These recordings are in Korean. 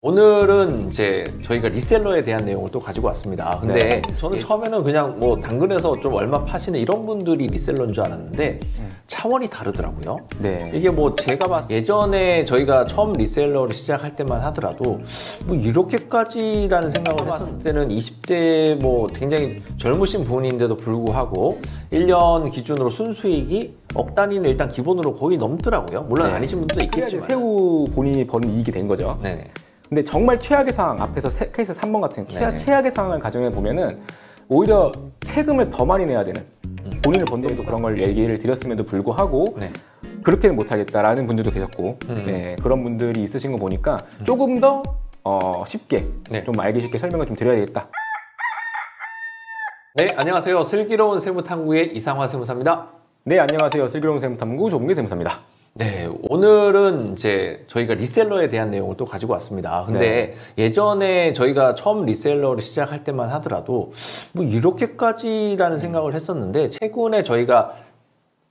오늘은 이제 저희가 리셀러에 대한 내용을 또 가지고 왔습니다. 근데 네. 저는 처음에는 그냥 뭐 당근에서 좀 얼마 파시는 이런 분들이 리셀러인 줄 알았는데 차원이 다르더라고요. 네. 이게 뭐 제가 봤을 때 예전에 저희가 처음 리셀러를 시작할 때만 하더라도 뭐 이렇게까지라는 생각을 했을 때는 20대 뭐 굉장히 젊으신 분인데도 불구하고 1년 기준으로 순수익이 억 단위는 일단 기본으로 거의 넘더라고요. 물론 네. 아니신 분도 있겠지만. 새우 본인이 버는 이익이 된 거죠. 네네. 근데 정말 최악의 상황, 앞에서 케이스 3번 같은 네네. 최악의 상황을 가정해 보면은 오히려 세금을 더 많이 내야 되는, 본인을 번 돈도 그런 걸 얘기를 드렸음에도 불구하고 네. 그렇게는 못하겠다라는 분들도 계셨고, 네, 그런 분들이 있으신 거 보니까 조금 더 쉽게, 네. 좀 알기 쉽게 설명을 좀 드려야겠다. 네, 안녕하세요. 슬기로운 세무탐구의 이상화 세무사입니다. 네, 안녕하세요. 슬기로운 세무탐구 조봉계 세무사입니다. 네, 오늘은 이제 저희가 리셀러에 대한 내용을 또 가지고 왔습니다. 근데 예전에 저희가 처음 리셀러를 시작할 때만 하더라도 뭐 이렇게까지라는 생각을 했었는데 최근에 저희가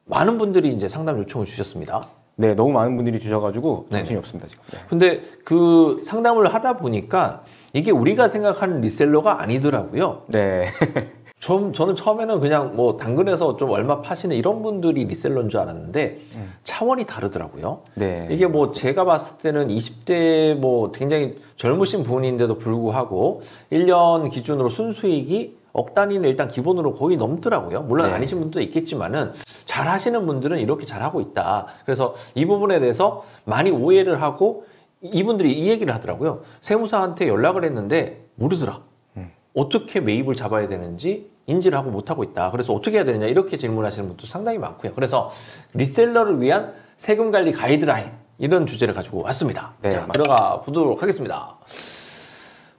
많은 분들이 이제 상담 요청을 주셨습니다. 네, 너무 많은 분들이 주셔가지고 정신이 네네. 없습니다, 지금. 네. 근데 그 상담을 하다 보니까 이게 우리가 생각하는 리셀러가 아니더라고요. 네. 저는 처음에는 그냥 뭐 당근에서 좀 얼마 파시는 이런 분들이 리셀러인 줄 알았는데 차원이 다르더라고요. 네. 이게 뭐 제가 봤을 때는 20대 뭐 굉장히 젊으신 분인데도 불구하고 1년 기준으로 순수익이 억 단위는 일단 기본으로 거의 넘더라고요. 물론 네. 아니신 분도 있겠지만은 잘 하시는 분들은 이렇게 잘 하고 있다. 그래서 이 부분에 대해서 많이 오해를 하고 이분들이 이 얘기를 하더라고요. 세무사한테 연락을 했는데 모르더라. 어떻게 매입을 잡아야 되는지 인지를 하고 못하고 있다. 그래서 어떻게 해야 되느냐 이렇게 질문하시는 분도 상당히 많고요. 그래서 리셀러를 위한 세금 관리 가이드라인 이런 주제를 가지고 왔습니다. 네, 자, 맞습니다. 들어가 보도록 하겠습니다.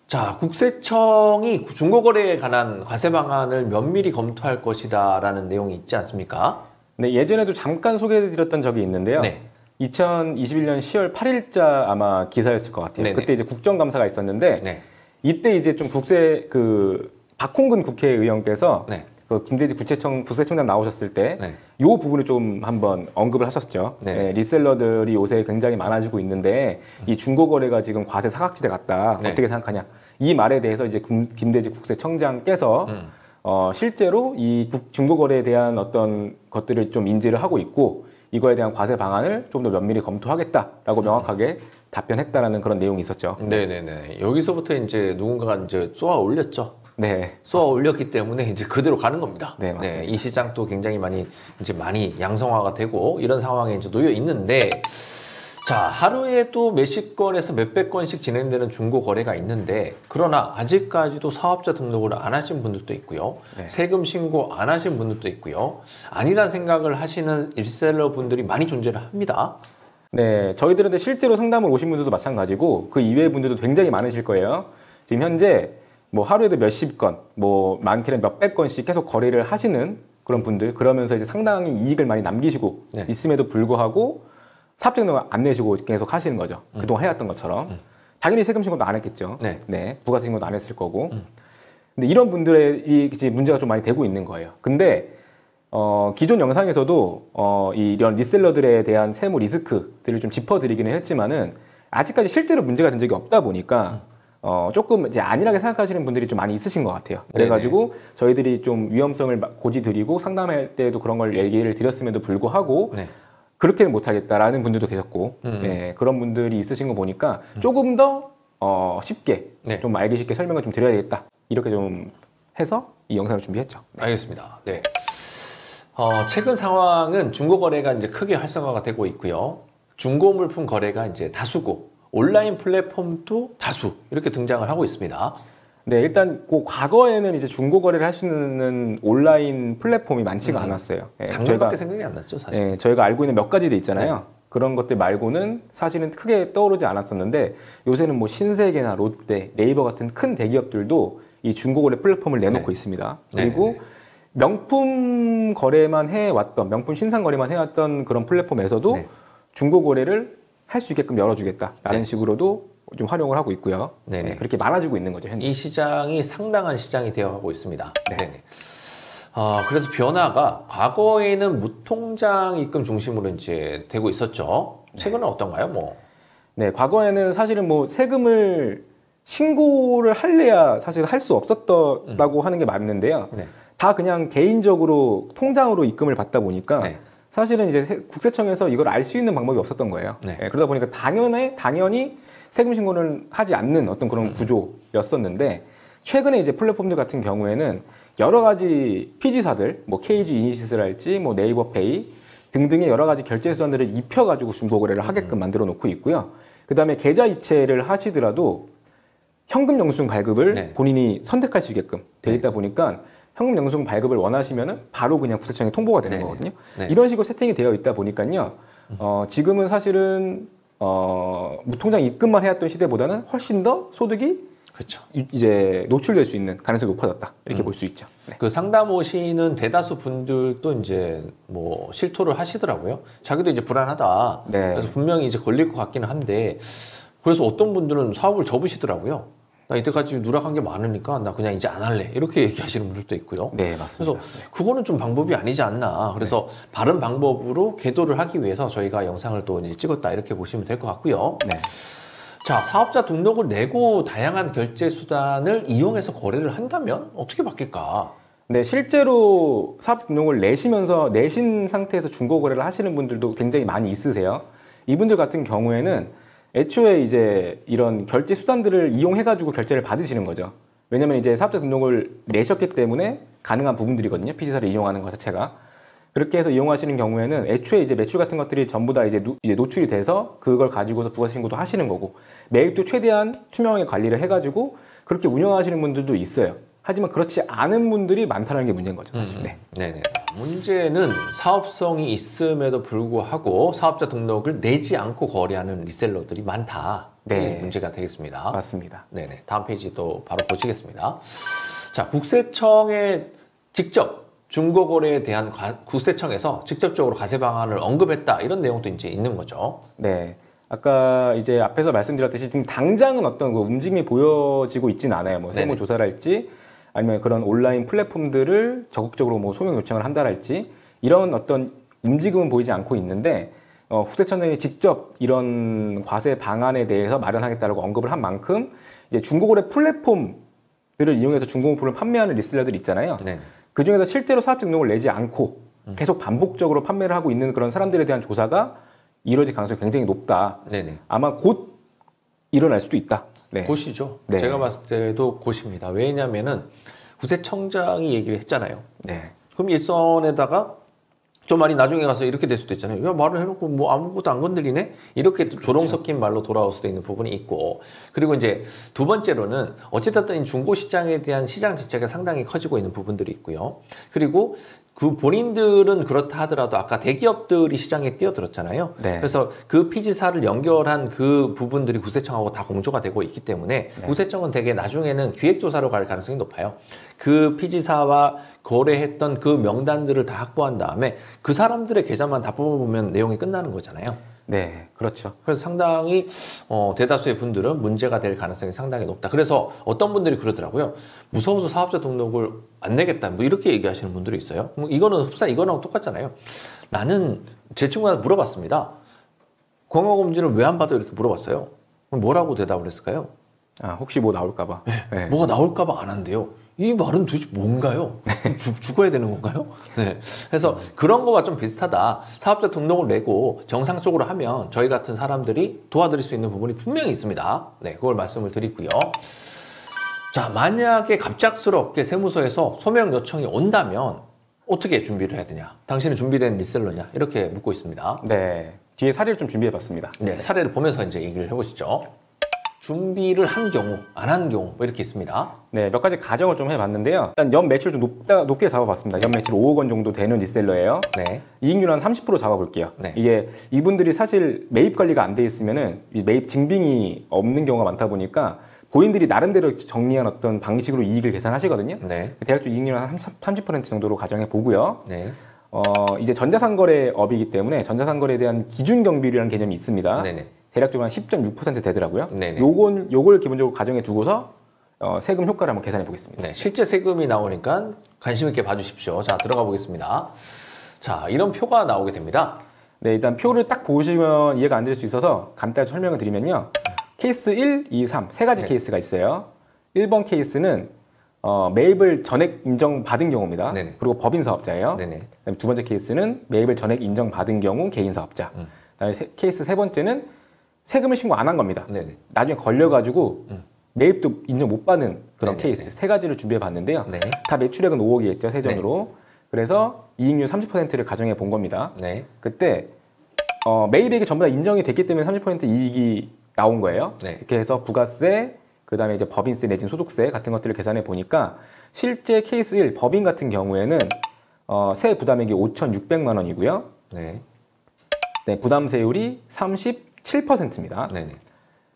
자, 국세청이 중고거래에 관한 과세 방안을 면밀히 검토할 것이다 라는 내용이 있지 않습니까? 네, 예전에도 잠깐 소개해드렸던 적이 있는데요. 네. 2021년 10월 8일자 아마 기사였을 것 같아요. 네네. 그때 이제 국정감사가 있었는데 네. 이때 이제 좀 박홍근 국회의원께서 네. 그 김대지 국세청장 나오셨을 때 네. 이 부분을 좀 한번 언급을 하셨죠. 네. 네, 리셀러들이 요새 굉장히 많아지고 있는데 이 중고거래가 지금 과세 사각지대 같다. 네. 어떻게 생각하냐. 이 말에 대해서 이제 김대지 국세청장께서 실제로 이 중고거래에 대한 어떤 것들을 좀 인지를 하고 있고 이거에 대한 과세 방안을 좀 더 면밀히 검토하겠다라고 명확하게 답변했다라는 그런 내용이 있었죠. 네네네. 여기서부터 이제 누군가가 이제 쏘아 올렸죠. 네. 쏘아 올렸기 때문에 이제 그대로 가는 겁니다. 네, 맞습니다. 이 시장도 굉장히 많이 양성화가 되고 이런 상황에 이제 놓여 있는데, 자, 하루에도 몇십 건에서 몇백 건씩 진행되는 중고 거래가 있는데, 그러나 아직까지도 사업자 등록을 안 하신 분들도 있고요. 네. 세금 신고 안 하신 분들도 있고요. 아니란 생각을 하시는 리셀러 분들이 많이 존재를 합니다. 네, 저희들한테 실제로 상담을 오신 분들도 마찬가지고 그 이외의 분들도 굉장히 많으실 거예요. 지금 현재 뭐 하루에도 몇십 건, 뭐 많게는 몇백 건씩 계속 거래를 하시는 그런 분들, 그러면서 이제 상당히 이익을 많이 남기시고 네. 있음에도 불구하고 사업자 등록 안 내시고 계속 하시는 거죠. 그동안 해왔던 것처럼. 당연히 세금 신고도 안 했겠죠. 네. 부가세 신고도 안 했을 거고. 근데 이런 분들의 이제 문제가 좀 많이 되고 있는 거예요. 근데 기존 영상에서도 이런 리셀러들에 대한 세무 리스크들을 좀 짚어드리기는 했지만은 아직까지 실제로 문제가 된 적이 없다 보니까 조금 이제 안일하게 생각하시는 분들이 좀 많이 있으신 것 같아요. 그래가지고 저희들이 좀 위험성을 고지드리고 상담할 때도 그런 걸 얘기를 드렸음에도 불구하고 네. 그렇게는 못하겠다라는 분들도 계셨고 네, 그런 분들이 있으신 거 보니까 조금 더 쉽게 네. 좀 알기 쉽게 설명을 좀 드려야겠다 이렇게 좀 해서 이 영상을 준비했죠. 알겠습니다. 네. 최근 상황은 중고 거래가 이제 크게 활성화가 되고 있고요. 중고 물품 거래가 이제 다수고 온라인 플랫폼도 다수 이렇게 등장을 하고 있습니다. 네, 일단 그 과거에는 이제 중고 거래를 할 수 있는 온라인 플랫폼이 많지가 않았어요. 네, 당근밖에 생각이 안 났죠, 사실. 네, 저희가 알고 있는 몇 가지 돼 있잖아요. 그런 것들 말고는 사실은 크게 떠오르지 않았었는데 요새는 뭐 신세계나 롯데, 네이버 같은 큰 대기업들도 이 중고 거래 플랫폼을 내놓고 있습니다. 그리고 명품 거래만 해왔던, 명품 신상 거래만 해왔던 그런 플랫폼에서도 중고 거래를 할 수 있게끔 열어주겠다라는 식으로도 좀 활용을 하고 있고요. 네네. 그렇게 많아지고 있는 거죠, 현재. 이 시장이 상당한 시장이 되어가고 있습니다. 네네. 그래서 변화가 과거에는 무통장 입금 중심으로 이제 되고 있었죠. 최근은 어떤가요? 네, 과거에는 사실은 뭐 세금을 신고를 할래야 사실 할 수 없었다고 하는 게 맞는데요. 네. 다 그냥 개인적으로 통장으로 입금을 받다 보니까 네. 사실은 이제 국세청에서 이걸 알 수 있는 방법이 없었던 거예요. 네. 예, 그러다 보니까 당연히 세금 신고를 하지 않는 어떤 그런 구조였었는데 최근에 이제 플랫폼들 같은 경우에는 여러 가지 피지사들, 뭐 KG 이니시스랄지 뭐 네이버페이 등등의 여러 가지 결제 수단들을 입혀가지고 중고거래를 하게끔 만들어 놓고 있고요. 그 다음에 계좌 이체를 하시더라도 현금 영수증 발급을 네. 본인이 선택할 수 있게끔 되어 있다 보니까 현금 영수증 발급을 원하시면은 바로 그냥 국세청에 통보가 되는 네. 거거든요. 네. 이런 식으로 세팅이 되어 있다 보니까요. 지금은 사실은 무통장 입금만 해왔던 시대보다는 훨씬 더 소득이 그렇죠. 이제 노출될 수 있는 가능성이 높아졌다 이렇게 볼 수 있죠. 네. 그 상담 오시는 대다수 분들도 이제 뭐 실토를 하시더라고요. 자기도 이제 불안하다. 네. 그래서 분명히 이제 걸릴 것 같기는 한데 그래서 어떤 분들은 사업을 접으시더라고요. 나 이때까지 누락한 게 많으니까 나 그냥 이제 안 할래. 이렇게 얘기하시는 분들도 있고요. 네, 맞습니다. 그래서 그거는 좀 방법이 아니지 않나. 그래서 바른 방법으로 계도를 하기 위해서 저희가 영상을 또 이제 찍었다 이렇게 보시면 될 것 같고요. 네. 자, 사업자 등록을 내고 다양한 결제 수단을 이용해서 거래를 한다면 어떻게 바뀔까? 네, 실제로 사업자 등록을 내신 상태에서 중고거래를 하시는 분들도 굉장히 많이 있으세요. 이분들 같은 경우에는 애초에 이제 이런 결제 수단들을 이용해가지고 결제를 받으시는 거죠. 왜냐면 이제 사업자 등록을 내셨기 때문에 가능한 부분들이거든요. 피지사를 이용하는 것 자체가. 그렇게 해서 이용하시는 경우에는 애초에 이제 매출 같은 것들이 전부 다 이제 노출이 돼서 그걸 가지고서 부가세 신고도 하시는 거고 매입도 최대한 투명하게 관리를 해가지고 그렇게 운영하시는 분들도 있어요. 하지만 그렇지 않은 분들이 많다는 게 문제인 거죠, 사실. 네. 네네. 문제는 사업성이 있음에도 불구하고 사업자 등록을 내지 않고 거래하는 리셀러들이 많다. 네. 이 문제가 되겠습니다. 맞습니다. 네네. 다음 페이지 또 바로 보시겠습니다. 자, 국세청에 직접 중고거래에 대한 국세청에서 직접적으로 과세 방안을 언급했다. 이런 내용도 이제 있는 거죠. 네. 아까 이제 앞에서 말씀드렸듯이 지금 당장은 어떤 그 움직임이 보여지고 있지는 않아요. 뭐 세무조사랄지 아니면 그런 온라인 플랫폼들을 적극적으로 뭐 소명 요청을 한다랄지 이런 어떤 움직임은 보이지 않고 있는데 국세청장이 직접 이런 과세 방안에 대해서 마련하겠다라고 언급을 한 만큼 이제 중고거래 플랫폼들을 이용해서 중고용품을 판매하는 리셀러들 있잖아요. 네. 그 중에서 실제로 사업자 등록을 내지 않고 계속 반복적으로 판매를 하고 있는 그런 사람들에 대한 조사가 이루어질 가능성이 굉장히 높다. 네네. 아마 곧 일어날 수도 있다. 네. 곧이죠. 네. 제가 봤을 때도 곧입니다. 왜냐면은 국세청장이 얘기를 했잖아요. 네. 그럼 일선에다가 저 말이 나중에 가서 이렇게 될 수도 있잖아요. 야, 말을 해놓고 뭐 아무것도 안 건드리네? 이렇게 조롱 섞인 말로 돌아올 수도 있는 부분이 있고. 그리고 이제 두 번째로는 어찌됐든 중고시장에 대한 시장 지체가 상당히 커지고 있는 부분들이 있고요. 그리고 그 본인들은 그렇다 하더라도 아까 대기업들이 시장에 뛰어들었잖아요. 네. 그래서 그 피지사를 연결한 그 부분들이 국세청하고 다 공조가 되고 있기 때문에 네. 국세청은 되게 나중에는 기획조사로 갈 가능성이 높아요. 그 피지사와 거래했던 그 명단들을 다 확보한 다음에 그 사람들의 계좌만 다 뽑아보면 내용이 끝나는 거잖아요. 네, 그렇죠. 그래서 상당히 대다수의 분들은 문제가 될 가능성이 상당히 높다. 그래서 어떤 분들이 그러더라고요. 무서워서 사업자 등록을 안 내겠다. 뭐 이렇게 얘기하시는 분들이 있어요. 뭐 이거는 흡사 이거랑 똑같잖아요. 나는 제 친구한테 물어봤습니다. 건강검진을 왜 안 받아? 이렇게 물어봤어요. 그럼 뭐라고 대답을 했을까요? 아, 혹시 뭐 나올까봐. 네. 뭐가 나올까봐 안 한대요. 이 말은 도대체 뭔가요? 죽어야 되는 건가요? 네. 그래서 그런 거가 좀 비슷하다. 사업자 등록을 내고 정상적으로 하면 저희 같은 사람들이 도와드릴 수 있는 부분이 분명히 있습니다. 네, 그걸 말씀을 드리고요. 자, 만약에 갑작스럽게 세무서에서 소명 요청이 온다면 어떻게 준비를 해야 되냐? 당신은 준비된 리셀러냐? 이렇게 묻고 있습니다. 네. 뒤에 사례를 좀 준비해봤습니다. 네, 사례를 보면서 이제 얘기를 해보시죠. 준비를 한 경우, 안 한 경우 뭐 이렇게 있습니다. 네, 몇 가지 가정을 좀 해봤는데요. 일단 연 매출 좀 높게 잡아봤습니다. 연 매출 5억 원 정도 되는 리셀러예요. 네. 이익률 한 30% 잡아볼게요. 네. 이게 이분들이 사실 매입 관리가 안 돼 있으면은 이 매입 증빙이 없는 경우가 많다 보니까 본인들이 나름대로 정리한 어떤 방식으로 이익을 계산하시거든요. 네. 대략적으로 이익률 한 30% 정도로 가정해 보고요. 네. 이제 전자상거래업이기 때문에 전자상거래에 대한 기준 경비율이라는 개념이 있습니다. 네네. 대략적으로 한 10.6% 되더라고요. 네네. 요걸 기본적으로 가정해 두고서 세금 효과를 한번 계산해 보겠습니다. 네, 실제 세금이 나오니까 관심 있게 봐주십시오. 자, 들어가 보겠습니다. 자, 이런 표가 나오게 됩니다. 네, 일단 표를 딱 보시면 이해가 안 될 수 있어서 간단히 설명을 드리면요. 케이스 1, 2, 3 세 가지 네. 케이스가 있어요. 1번 케이스는 매입을 전액 인정받은 경우입니다. 네네. 그리고 법인 사업자예요. 네네. 그다음에 두 번째 케이스는 매입을 전액 인정받은 경우 개인 사업자. 그다음에 케이스 세 번째는 세금을 신고 안 한 겁니다. 네네. 나중에 걸려가지고 매입도 인정 못 받는 그런 네네네. 케이스 세 가지를 준비해 봤는데요. 네. 다 매출액은 5억이겠죠, 세전으로. 그래서 이익률 30%를 가정해 본 겁니다. 네. 그때 매입액이 전부 다 인정이 됐기 때문에 30% 이익이 나온 거예요. 네. 이렇게 해서 부가세, 그다음에 이제 법인세 내진 소득세 같은 것들을 계산해 보니까 실제 케이스 1 법인 같은 경우에는 세 부담액이 5,600만 원이고요. 네. 네, 부담세율이 37%입니다. 네네.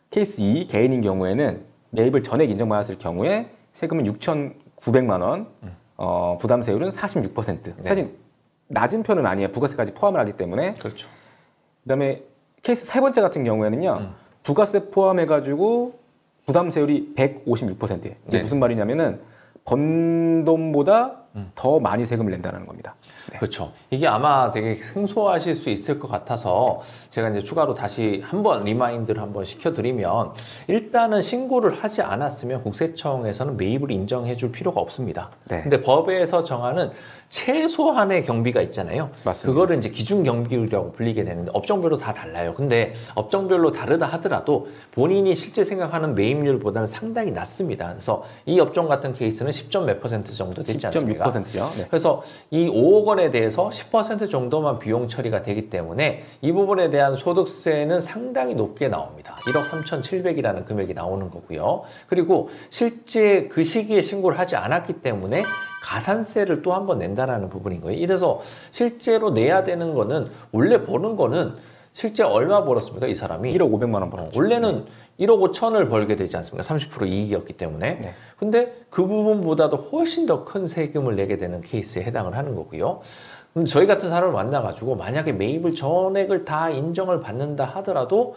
케이스 2 개인인 경우에는 매입을 전액 인정받았을 경우에 세금은 6,900만 원, 부담세율은 46%. 사실 낮은 편은 아니에요. 부가세까지 포함을 하기 때문에. 그렇죠. 그다음에 케이스 세 번째 같은 경우에는요. 부가세 포함해가지고 부담세율이 156%예요. 이게 네. 무슨 말이냐면은 번 돈보다 더 많이 세금을 낸다는 겁니다. 네. 그렇죠. 이게 아마 되게 생소하실 수 있을 것 같아서 제가 이제 추가로 다시 한번 리마인드를 한번 시켜드리면 일단은 신고를 하지 않았으면 국세청에서는 매입을 인정해 줄 필요가 없습니다. 네. 근데 법에서 정하는 최소한의 경비가 있잖아요. 맞습니다. 그거를 이제 기준 경비라고 불리게 되는데 업종별로 다 달라요. 근데 업종별로 다르다 하더라도 본인이 실제 생각하는 매입률보다는 상당히 낮습니다. 그래서 이 업종 같은 케이스는 10점 몇 % 정도 되지 않습니까? 10.6%요. 네. 그래서 이 5억 원에 대해서 10% 정도만 비용 처리가 되기 때문에 이 부분에 대한 소득세는 상당히 높게 나옵니다. 1억 3,700이라는 금액이 나오는 거고요. 그리고 실제 그 시기에 신고를 하지 않았기 때문에 가산세를 또 한 번 낸다라는 부분인 거예요. 이래서 실제로 내야 되는 거는 원래 버는 거는 실제 얼마 벌었습니까? 이 사람이 1억 500만 원 벌었죠. 원래는 1억 5천을 벌게 되지 않습니까? 30% 이익이었기 때문에. 네. 근데 그 부분보다도 훨씬 더 큰 세금을 내게 되는 케이스에 해당을 하는 거고요. 그럼 저희 같은 사람을 만나가지고 만약에 매입을 전액을 다 인정을 받는다 하더라도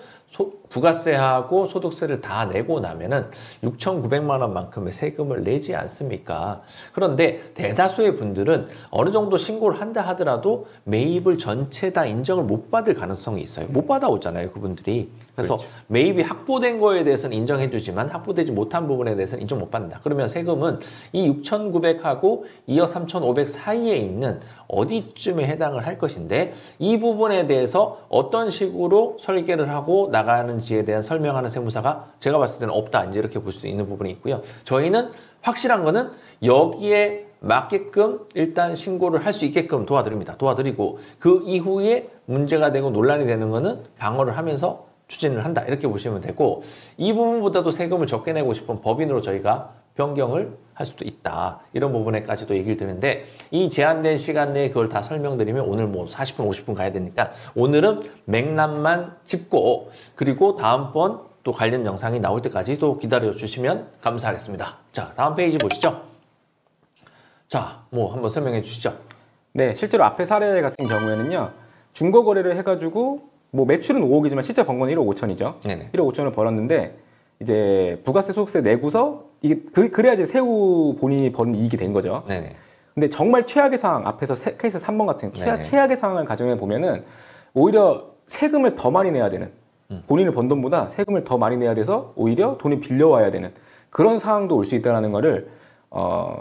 부가세하고 소득세를 다 내고 나면은 6,900만 원만큼의 세금을 내지 않습니까? 그런데 대다수의 분들은 어느 정도 신고를 한다 하더라도 매입을 전체 다 인정을 못 받을 가능성이 있어요. 못 받아오잖아요, 그분들이. 그래서 그렇죠. 매입이 확보된 거에 대해서는 인정해주지만 확보되지 못한 부분에 대해서는 인정 못 받는다. 그러면 세금은 이 6,900하고 2억 3,500 사이에 있는 어디쯤에 해당을 할 것인데 이 부분에 대해서 어떤 식으로 설계를 하고 나가는지에 대한 설명하는 세무사가 제가 봤을 때는 없다. 이제 이렇게 볼 수 있는 부분이 있고요. 저희는 확실한 거는 여기에 맞게끔 일단 신고를 할 수 있게끔 도와드립니다. 도와드리고 그 이후에 문제가 되고 논란이 되는 거는 방어를 하면서 추진을 한다. 이렇게 보시면 되고 이 부분보다도 세금을 적게 내고 싶은 법인으로 저희가 변경을 할 수도 있다. 이런 부분에까지도 얘기를 드리는데 이 제한된 시간 내에 그걸 다 설명드리면 오늘 뭐 40분, 50분 가야 되니까 오늘은 맥락만 짚고 그리고 다음번 또 관련 영상이 나올 때까지 또 기다려 주시면 감사하겠습니다. 자, 다음 페이지 보시죠. 자, 뭐 한번 설명해 주시죠. 네, 실제로 앞에 사례 같은 경우에는요. 중고 거래를 해가지고 뭐 매출은 5억이지만 실제 번 거는 1억 5천이죠. 네네. 1억 5천을 벌었는데 이제 부가세 소득세 내고서 이게 그래야지 세후 본인이 버는 이익이 된 거죠. 네네. 근데 정말 최악의 상황 앞에서 케이스 3번 같은 네네. 최악의 상황을 가정해 보면은 오히려 세금을 더 많이 내야 되는 본인이 번 돈보다 세금을 더 많이 내야 돼서 오히려 돈이 빌려와야 되는 그런 상황도 올 수 있다는 거를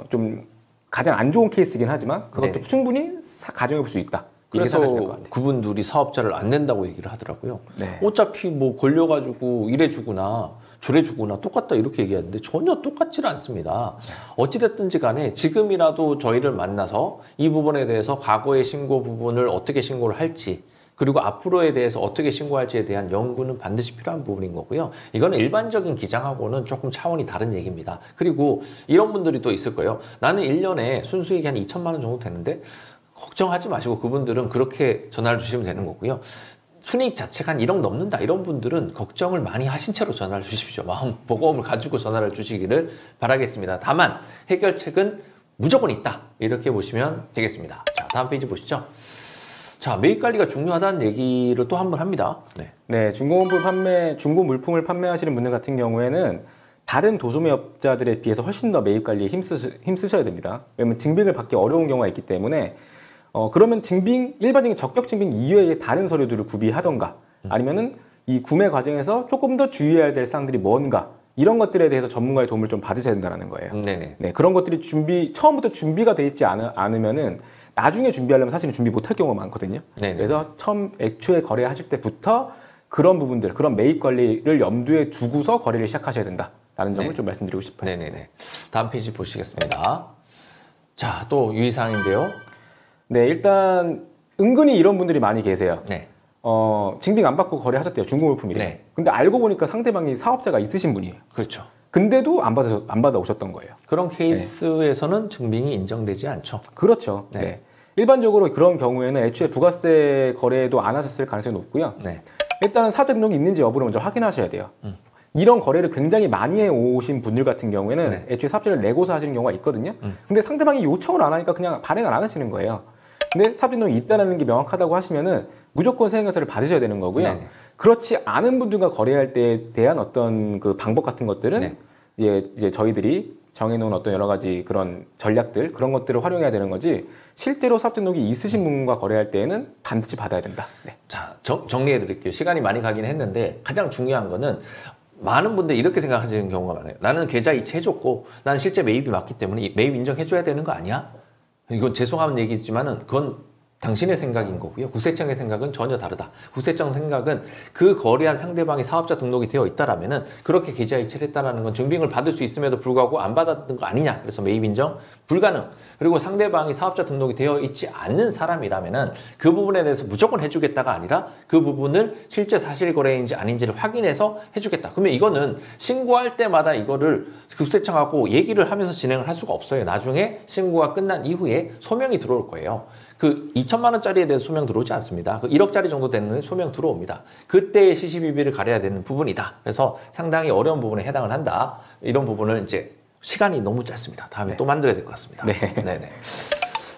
좀 가장 안 좋은 케이스이긴 하지만 그것도 네네. 충분히 가정해 볼 수 있다. 이렇게 그래서 생각하시면 될 것 같아요. 그분들이 사업자를 안 낸다고 얘기를 하더라고요. 네. 어차피 뭐 걸려가지고 이래주구나 저래주구나 똑같다 이렇게 얘기하는데 전혀 똑같지는 않습니다. 어찌됐든지 간에 지금이라도 저희를 만나서 이 부분에 대해서 과거의 신고 부분을 어떻게 신고를 할지 그리고 앞으로에 대해서 어떻게 신고할지에 대한 연구는 반드시 필요한 부분인 거고요. 이거는 일반적인 기장하고는 조금 차원이 다른 얘기입니다. 그리고 이런 분들이 또 있을 거예요. 나는 1년에 순수익이 한 2천만 원 정도 되는데 걱정하지 마시고 그분들은 그렇게 전화를 주시면 되는 거고요. 순이익 자체가 한 1억 넘는다 이런 분들은 걱정을 많이 하신 채로 전화를 주십시오. 마음 버거움을 가지고 전화를 주시기를 바라겠습니다. 다만 해결책은 무조건 있다 이렇게 보시면 되겠습니다. 자, 다음 페이지 보시죠. 자, 매입 관리가 중요하다는 얘기를 또 한 번 합니다. 네. 네, 중고 물품을 판매하시는 분들 같은 경우에는 다른 도소매업자들에 비해서 훨씬 더 매입 관리에 힘쓰셔야 됩니다. 왜냐하면 증빙을 받기 어려운 경우가 있기 때문에 그러면 일반적인 적격 증빙 이외의 다른 서류들을 구비하던가 아니면은 이 구매 과정에서 조금 더 주의해야 될 사항들이 뭔가 이런 것들에 대해서 전문가의 도움을 좀 받으셔야 된다는 거예요. 네네. 네, 그런 것들이 처음부터 준비가 돼 있지 않으면은 나중에 준비하려면 사실은 준비 못할 경우가 많거든요. 네네. 그래서 애초에 거래하실 때부터 그런 부분들, 그런 매입 관리를 염두에 두고서 거래를 시작하셔야 된다라는 점을 네. 좀 말씀드리고 싶어요. 네네네. 다음 페이지 보시겠습니다. 자, 또 유의사항인데요. 네, 일단 은근히 이런 분들이 많이 계세요. 네. 증빙 안 받고 거래하셨대요. 중고물품이래. 네. 근데 알고 보니까 상대방이 사업자가 있으신 분이에요. 그렇죠. 근데도 안 받아 오셨던 거예요. 그런 케이스에서는 증빙이 인정되지 않죠. 그렇죠. 네. 네. 일반적으로 그런 경우에는 애초에 부가세 거래도 안 하셨을 가능성이 높고요. 네. 일단은 사업자 등록이 있는지 여부를 먼저 확인하셔야 돼요. 이런 거래를 굉장히 많이 해 오신 분들 같은 경우에는 네. 애초에 사업자를 내고서 하시는 경우가 있거든요. 근데 상대방이 요청을 안 하니까 그냥 발행을 안 하시는 거예요. 근데 사업자 등록이 있다는 게 명확하다고 하시면은 무조건 세액과세를 받으셔야 되는 거고요. 네네. 그렇지 않은 분들과 거래할 때에 대한 어떤 그 방법 같은 것들은 네. 이제 저희들이 정해놓은 어떤 여러 가지 그런 전략들 그런 것들을 활용해야 되는 거지 실제로 사업자 등록이 있으신 분과 거래할 때에는 반드시 받아야 된다. 네. 자, 정리해 드릴게요. 시간이 많이 가긴 했는데 가장 중요한 거는 많은 분들이 이렇게 생각하시는 경우가 많아요. 나는 계좌 이체해줬고 나는 실제 매입이 맞기 때문에 매입 인정해줘야 되는 거 아니야? 이건 죄송한 얘기지만은 그건 당신의 생각인 거고요. 국세청의 생각은 전혀 다르다. 국세청 생각은 그 거래한 상대방이 사업자 등록이 되어 있다라면은 그렇게 계좌 이체를 했다라는 건 증빙을 받을 수 있음에도 불구하고 안 받았던 거 아니냐. 그래서 매입 인정 불가능. 그리고 상대방이 사업자 등록이 되어 있지 않는 사람이라면은 그 부분에 대해서 무조건 해주겠다가 아니라 그 부분을 실제 사실 거래인지 아닌지를 확인해서 해주겠다. 그러면 이거는 신고할 때마다 이거를 국세청하고 얘기를 하면서 진행을 할 수가 없어요. 나중에 신고가 끝난 이후에 소명이 들어올 거예요. 그 2천만 원짜리에 대해서 소명 들어오지 않습니다. 그 1억짜리 정도 되는 소명 들어옵니다. 그때의 시시비비를 가려야 되는 부분이다. 그래서 상당히 어려운 부분에 해당을 한다. 이런 부분을 이제 시간이 너무 짧습니다. 다음에 네. 또 만들어야 될 것 같습니다. 네. 네네.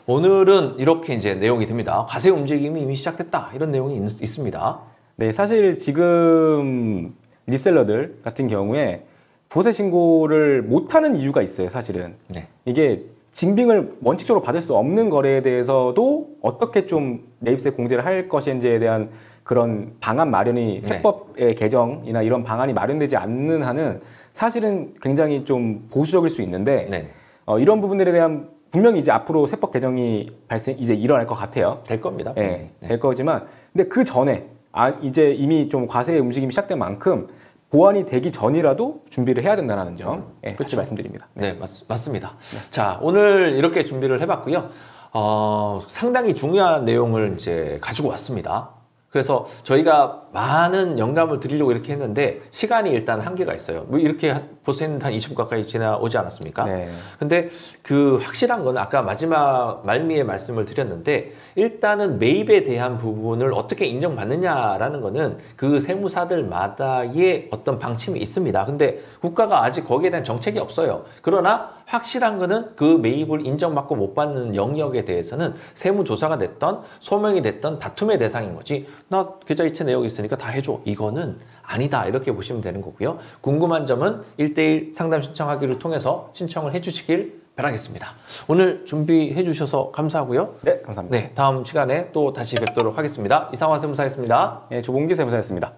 오늘은 이렇게 이제 내용이 됩니다. 과세 움직임이 이미 시작됐다. 이런 내용이 있습니다. 네, 사실 지금 리셀러들 같은 경우에 보세 신고를 못하는 이유가 있어요. 사실은 네. 이게 증빙을 원칙적으로 받을 수 없는 거래에 대해서도 어떻게 좀 매입세 공제를 할 것인지에 대한 그런 방안 마련이 세법의 개정이나 이런 방안이 마련되지 않는 한은 사실은 굉장히 좀 보수적일 수 있는데 네. 이런 부분들에 대한 분명히 이제 앞으로 세법 개정이 이제 일어날 것 같아요. 될 겁니다. 네, 네. 될 거지만 근데 그 전에 이제 이미 좀 과세의 움직임이 시작된 만큼 보완이 되기 전이라도 준비를 해야 된다는 점 같이 말씀드립니다. 네, 맞습니다. 자, 오늘 이렇게 준비를 해봤고요. 상당히 중요한 내용을 이제 가지고 왔습니다. 그래서 저희가 많은 영감을 드리려고 이렇게 했는데 시간이 일단 한계가 있어요. 뭐 이렇게 벌써 했는데 한 20분 가까이 지나오지 않았습니까? 네. 근데 그 확실한 건 아까 마지막 말미에 말씀을 드렸는데 일단은 매입에 대한 부분을 어떻게 인정받느냐라는 거는 그 세무사들마다의 어떤 방침이 있습니다. 근데 국가가 아직 거기에 대한 정책이 없어요. 그러나 확실한 거는 그 매입을 인정받고 못 받는 영역에 대해서는 세무조사가 됐던 소명이 됐던 다툼의 대상인 거지. 나 계좌 이체 내역이 있으니까 다 해줘. 이거는 아니다. 이렇게 보시면 되는 거고요. 궁금한 점은 1대1 상담 신청하기를 통해서 신청을 해주시길 바라겠습니다. 오늘 준비해 주셔서 감사하고요. 네, 감사합니다. 네, 다음 시간에 또 다시 뵙도록 하겠습니다. 이상화 세무사였습니다. 네, 조봉기 세무사였습니다.